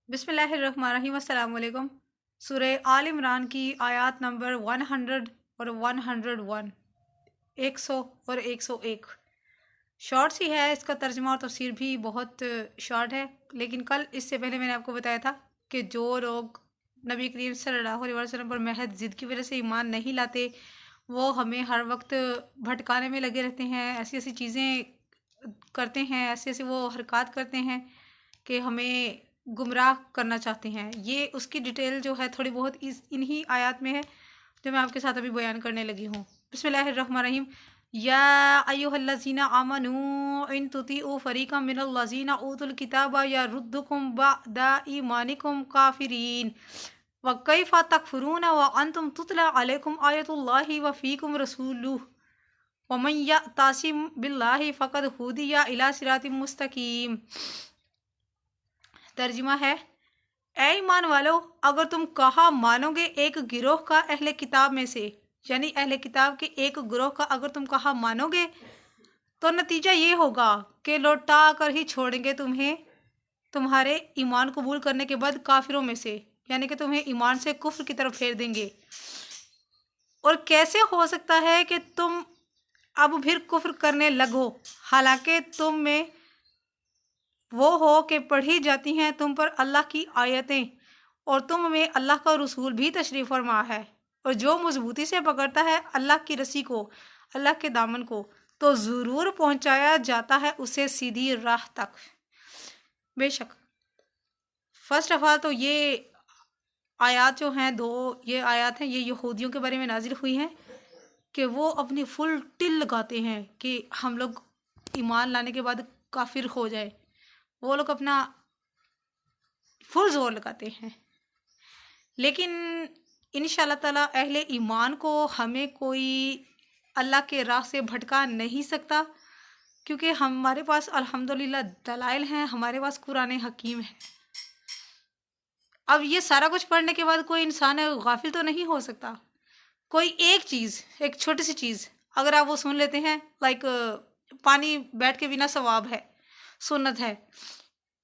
बिस्मिल्लाहिर्रहमानिर्रहीम अस्सलाम वालेकुम। सूरह आल इमरान की आयत नंबर 100 और 101, 100 और 101 शॉर्ट सी है। इसका तर्जुमा और तफसीर भी बहुत शॉर्ट है। लेकिन कल इससे पहले मैंने आपको बताया था कि जो लोग नबी करीम सल्लल्लाहु अलैहि वसल्लम पर महज ज़िद की वजह से ईमान नहीं लाते, वो हमें हर वक्त भटकाने में लगे रहते हैं, ऐसी ऐसी चीज़ें करते हैं, ऐसी ऐसी वो हरकत करते हैं कि हमें गुमराह करना चाहते हैं। ये उसकी डिटेल जो है थोड़ी बहुत इस इन्हीं आयत में है जो मैं आपके साथ अभी बयान करने लगी हूँ। बिस्मिल्लाहिर्रहमानिर्रहीम। या अय्युहल्लज़ीना आमनू इन तुतीउ फरीक़म मिनल्लज़ीना ऊतुल किताबा यरुद्दुकुम बअदा ईमानिकुम काफ़िरीन व कैफ़ तकफ़ुरून व अंतुम तुतला अलैकुम आयतुल्लाहि व फ़ीकुम रसूलुहु व मन यअतसिम बिल्लाहि फ़क़द हुदिया इला सिरातिम मुस्तक़ीम। तर्जुमा है, ऐ ईमान वालो, अगर तुम कहा मानोगे एक गिरोह का अहले किताब में से, यानी अहले किताब के एक गिरोह का अगर तुम कहा मानोगे तो नतीजा ये होगा कि लौटा कर ही छोड़ेंगे तुम्हें तुम्हारे ईमान कबूल करने के बाद काफिरों में से, यानी कि तुम्हें ईमान से कुफ्र की तरफ फेर देंगे। और कैसे हो सकता है कि तुम अब फिर कुफ्र करने लगो, हालांकि तुम में वो हो कि पढ़ी जाती हैं तुम पर अल्लाह की आयतें और तुम में अल्लाह का रसूल भी तशरीफ़ फरमा है। और जो मजबूती से पकड़ता है अल्लाह की रस्सी को, अल्लाह के दामन को, तो ज़रूर पहुंचाया जाता है उसे सीधी राह तक। बेशक फर्स्ट ऑफ ऑल तो ये आयत जो हैं, दो ये आयत हैं, ये यहूदियों के बारे में नाजिल हुई हैं कि वो अपनी फुल टिल लगाते हैं कि हम लोग ईमान लाने के बाद काफिर हो जाए। वो लोग अपना फुल जोर लगाते हैं। लेकिन इंशाअल्लाह ताला अहले ईमान को हमें कोई अल्लाह के राह से भटका नहीं सकता, क्योंकि हमारे पास अल्हम्दुलिल्लाह दलाइल हैं, हमारे पास कुरान हकीम है। अब ये सारा कुछ पढ़ने के बाद कोई इंसान गाफिल तो नहीं हो सकता। कोई एक चीज़, एक छोटी सी चीज़ अगर आप वो सुन लेते हैं, लाइक पानी बैठ के बिना सवाब है, सुन्नत है,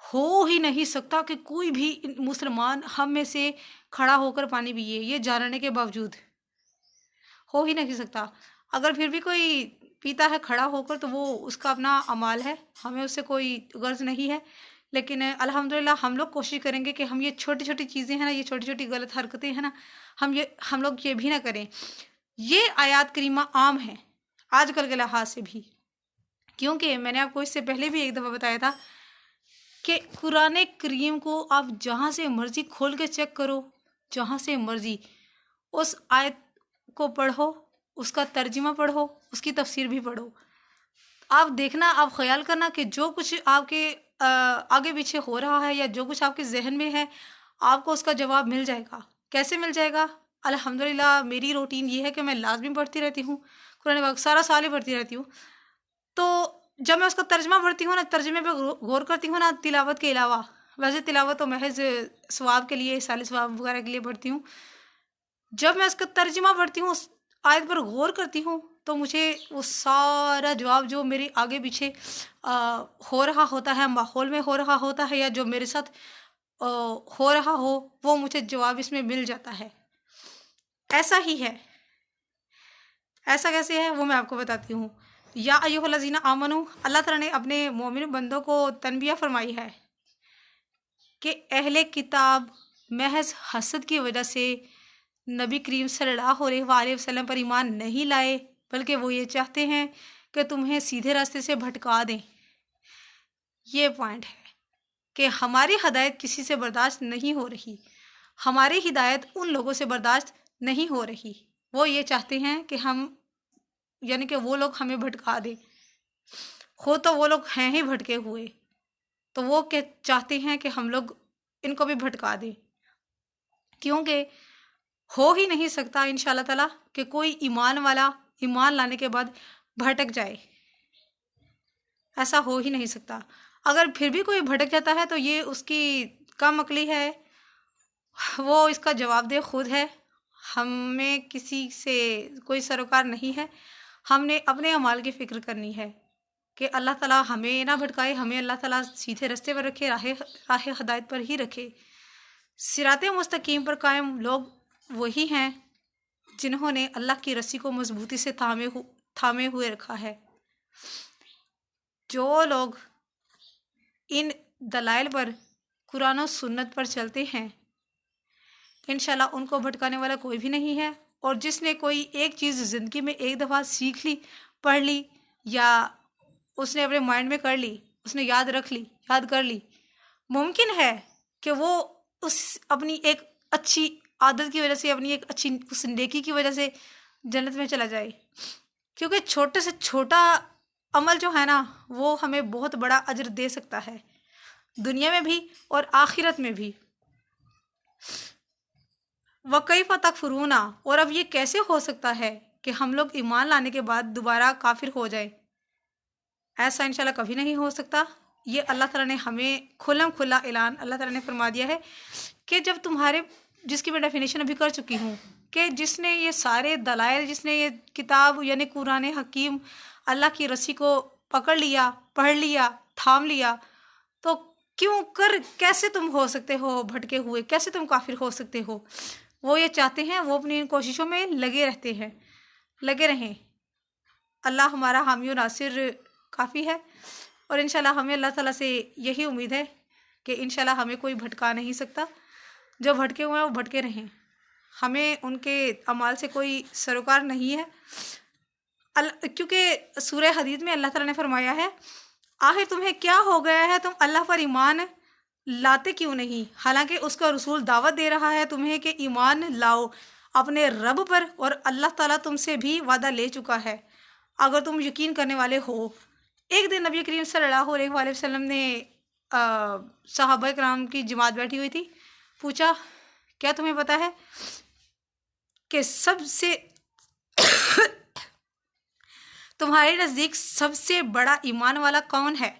हो ही नहीं सकता कि कोई भी मुसलमान हम में से खड़ा होकर पानी पिए, ये जानने के बावजूद हो ही नहीं सकता। अगर फिर भी कोई पीता है खड़ा होकर तो वो उसका अपना अमाल है, हमें उससे कोई गर्ज नहीं है। लेकिन अल्हम्दुलिल्लाह हम लोग कोशिश करेंगे कि हम ये छोटी छोटी चीज़ें हैं ना, ये छोटी छोटी गलत हरकतें हैं ना, हम लोग ये भी ना करें। ये आयत करीमा आम है आजकल के लिहाज से भी, क्योंकि मैंने आपको इससे पहले भी एक दफ़ा बताया था कि कुरान करीम को आप जहाँ से मर्ज़ी खोल के चेक करो, जहाँ से मर्ज़ी उस आयत को पढ़ो, उसका तर्जुमा पढ़ो, उसकी तफसीर भी पढ़ो। आप देखना, आप ख्याल करना कि जो कुछ आपके आगे पीछे हो रहा है या जो कुछ आपके जहन में है, आपको उसका जवाब मिल जाएगा। कैसे मिल जाएगा? अल्हम्दुलिल्लाह मेरी रूटीन ये है कि मैं लाजमी पढ़ती रहती हूँ कुरान पाक, सारा साल ही पढ़ती रहती हूँ। तो जब मैं उसका तर्जुमा पढ़ती हूँ ना, तर्जुमे पे गौर करती हूँ ना, तिलावत के अलावा, वैसे तिलावत तो महज सवाब के लिए, साल सवाब वगैरह के लिए पढ़ती हूँ। जब मैं उसका तर्जुमा पढ़ती हूँ, उस आयत पर गौर करती हूँ, तो मुझे वो सारा जवाब जो मेरे आगे पीछे हो रहा होता है, माहौल में हो रहा होता है, या जो मेरे साथ हो रहा हो, वो मुझे जवाब इसमें मिल जाता है। ऐसा ही है। ऐसा कैसे है वो मैं आपको बताती हूँ। या अय्युहल्लज़ीना आमनू, अल्लाह ताला ने अपने मोमिन बंदों को तनबिया फरमाई है कि अहले किताब महज हसद की वजह से नबी करीम सल्लल्लाहु अलैहि वसल्लम पर ईमान नहीं लाए, बल्कि वो ये चाहते हैं कि तुम्हें सीधे रास्ते से भटका दें। ये पॉइंट है कि हमारी हिदायत किसी से बर्दाश्त नहीं हो रही, हमारी हिदायत उन लोगों से बर्दाश्त नहीं हो रही। वो ये चाहते हैं कि हम, यानी कि वो लोग हमें भटका दें। हो तो वो लोग हैं ही भटके हुए, तो वो क्या चाहते हैं कि हम लोग इनको भी भटका दें, क्योंकि हो ही नहीं सकता इंशाल्लाह ताला कि कोई ईमान वाला ईमान लाने के बाद भटक जाए। ऐसा हो ही नहीं सकता। अगर फिर भी कोई भटक जाता है तो ये उसकी कम अकली है, वो इसका जवाबदेह खुद है। हमें किसी से कोई सरोकार नहीं है, हमने अपने अमाल की फ़िक्र करनी है। कि अल्लाह ताला हमें ना भटकाए, हमें अल्लाह ताला सीधे रास्ते पर रखे, राह राह हदायत पर ही रखे। सिराते मुस्तकीम पर कायम लोग वही हैं जिन्होंने अल्लाह की रस्सी को मजबूती से थामे हुए रखा है। जो लोग इन दलाइल पर, कुरान और सुन्नत पर चलते हैं, इंशाल्लाह उनको भटकाने वाला कोई भी नहीं है। और जिसने कोई एक चीज़ ज़िंदगी में एक दफ़ा सीख ली, पढ़ ली, या उसने अपने माइंड में कर ली, उसने याद रख ली, याद कर ली, मुमकिन है कि वो उस अपनी एक अच्छी आदत की वजह से, अपनी एक अच्छी उस नेकी की वजह से जन्नत में चला जाए। क्योंकि छोटे से छोटा अमल जो है ना, वो हमें बहुत बड़ा अजर दे सकता है, दुनिया में भी और आखिरत में भी। वकैफ़ तकफ़ुरूना, और अब ये कैसे हो सकता है कि हम लोग ईमान लाने के बाद दोबारा काफिर हो जाए? ऐसा इंशाल्लाह कभी नहीं हो सकता। ये अल्लाह ताला ने हमें खुल्लम खुल्ला ऐलान अल्लाह ताला ने फरमा दिया है कि जब तुम्हारे, जिसकी मैं डेफिनेशन अभी कर चुकी हूँ, कि जिसने ये सारे दलाइल, जिसने ये किताब यानी कुरान हकीम, अल्लाह की रस्सी को पकड़ लिया, पढ़ लिया, थाम लिया, तो क्यों कर कैसे तुम हो सकते हो भटके हुए, कैसे तुम काफिर हो सकते हो? वो ये चाहते हैं, वो अपनी इन कोशिशों में लगे रहते हैं, लगे रहें। अल्लाह हमारा हामी और नासिर काफ़ी है। और इंशाल्लाह हमें अल्लाह ताला से यही उम्मीद है कि इंशाल्लाह हमें कोई भटका नहीं सकता। जो भटके हुए हैं वो भटके रहें, हमें उनके अमाल से कोई सरोकार नहीं है। क्योंकि सूरह हदीद में अल्लाह ताला ने फरमाया है, आखिर तुम्हें क्या हो गया है, तुम अल्लाह पर ईमान लाते क्यों नहीं? हालांकि उसका रसूल दावत दे रहा है तुम्हें कि ईमान लाओ अपने रब पर, और अल्लाह ताला तुमसे भी वादा ले चुका है अगर तुम यकीन करने वाले हो। एक दिन नबी करीम सल्लल्लाहु अलैहि वसल्लम ने सहाबा कराम की जमात बैठी हुई थी, पूछा, क्या तुम्हें पता है कि सबसे तुम्हारे नज़दीक सबसे बड़ा ईमान वाला कौन है?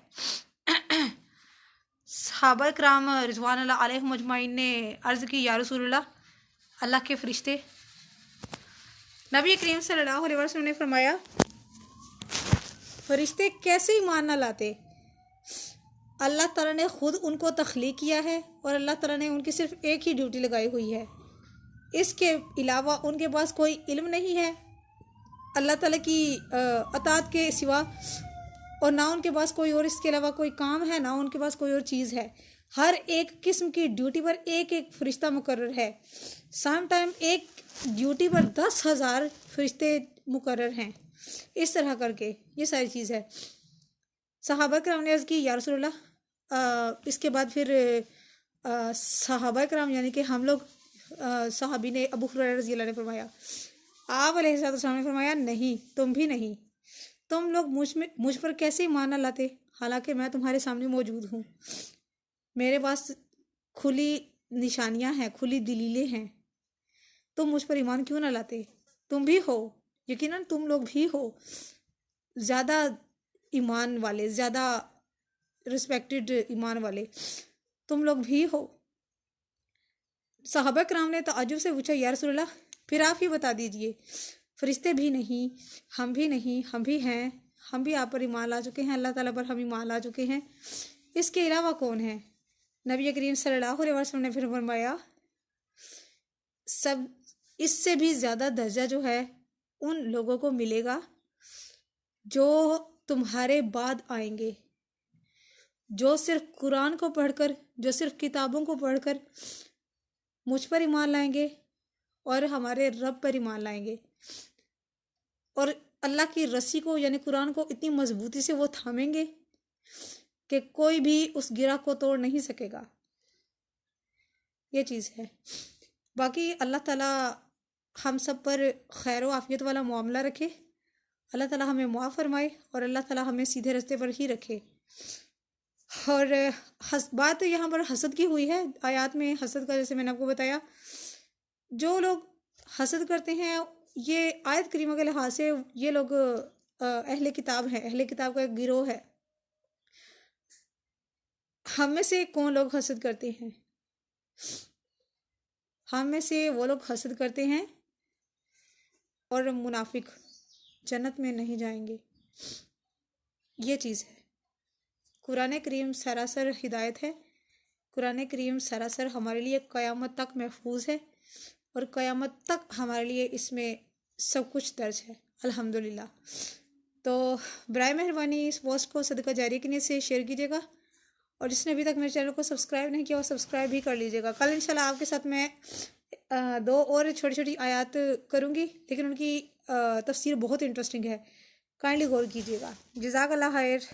सहाबा कराम रिज़वानुल्लाह अलैहिम अजमाइन ने अर्ज़ की, या रसूलल्लाह, अल्लाह के फरिश्ते। नबी करीम सल्लल्लाहु अलैहि वसल्लम ने फरमाया, फरिश्ते कैसे ईमान न लाते? अल्लाह ताला ने ख़ुद उनको तख्लीक किया है और अल्लाह ताला ने उनकी सिर्फ एक ही ड्यूटी लगाई हुई है, इसके अलावा उनके पास कोई इल्म नहीं है अल्लाह ताला की अताअत के सिवा, और ना उनके पास कोई और इसके अलावा कोई काम है, ना उनके पास कोई और चीज़ है। हर एक किस्म की ड्यूटी पर एक एक फरिश्ता मुकर्रर है। सम टाइम एक ड्यूटी पर 10,000 फरिश्ते मुकर्रर हैं। इस तरह करके ये सारी चीज़ है। सहाबा कराम ने अर्ज़ की, या रसूलल्लाह, इसके बाद फिर सहाबा कराम यानी कि हम लोग, सहाबी ने अबू हुरैरा रज़ी अल्लाह ने फरमाया, आप अलैहिस्सलाम ने फरमाया, नहीं, तुम भी नहीं। तुम लोग मुझ पर कैसे ईमान लाते, हालांकि मैं तुम्हारे सामने मौजूद हूँ, मेरे पास खुली निशानियाँ हैं, खुली दलीलें हैं, तुम मुझ पर ईमान क्यों ना लाते? तुम भी हो, यकीनन तुम लोग भी हो ज़्यादा ईमान वाले, ज़्यादा रिस्पेक्टेड ईमान वाले, तुम लोग भी हो। सहाबा कराम ने ताज्जुब से पूछा, या रसूलल्लाह, फिर आप ही बता दीजिए। फरिश्ते भी नहीं, हम भी नहीं, हम भी हैं, हम भी आप पर ईमान ला चुके हैं, अल्लाह ताला पर हम ईमान ला चुके हैं, इसके अलावा कौन है? नबी करीम सल्लल्लाहु अलैहि वसल्लम ने फिर फरमाया, सब इससे भी ज़्यादा दर्जा जो है उन लोगों को मिलेगा जो तुम्हारे बाद आएंगे, जो सिर्फ कुरान को पढ़कर, जो सिर्फ किताबों को पढ़कर मुझ पर ईमान लाएंगे और हमारे रब पर ईमान लाएंगे, और अल्लाह की रस्सी को यानी कुरान को इतनी मजबूती से वो थामेंगे कि कोई भी उस गिरा को तोड़ नहीं सकेगा। ये चीज़ है। बाकी अल्लाह ताला हम सब पर खैर व आफियत वाला मामला रखे, अल्लाह ताला हमें मुआफ़ फरमाए और अल्लाह ताला हमें सीधे रास्ते पर ही रखे। और बात यहाँ पर हसद की हुई है, आयत में हसद का, जैसे मैंने आपको बताया, जो लोग हसद करते हैं, ये आयत करीमा के लिहाज से ये लोग अहले किताब हैं, अहले किताब का एक गिरोह है। हम में से कौन लोग हसद करते हैं? हम में से वो लोग हसद करते हैं और मुनाफिक जन्नत में नहीं जाएंगे। ये चीज़ है। कुरान करीम सरासर हिदायत है। कुरान करीम सरासर हमारे लिए क़यामत तक महफूज है और क़यामत तक हमारे लिए इसमें सब कुछ दर्ज है अल्हम्दुलिल्लाह। तो बराए मेहरबानी इस पोस्ट को सदका जारी की नीयत से शेयर कीजिएगा और जिसने अभी तक मेरे चैनल को सब्सक्राइब नहीं किया वो सब्सक्राइब भी कर लीजिएगा। कल इंशाल्लाह आपके साथ मैं 2 और छोटी छोटी आयत करूँगी, लेकिन उनकी तफसीर बहुत इंटरेस्टिंग है। काइंडली गौर कीजिएगा। जज़ाकल्लाह खैर।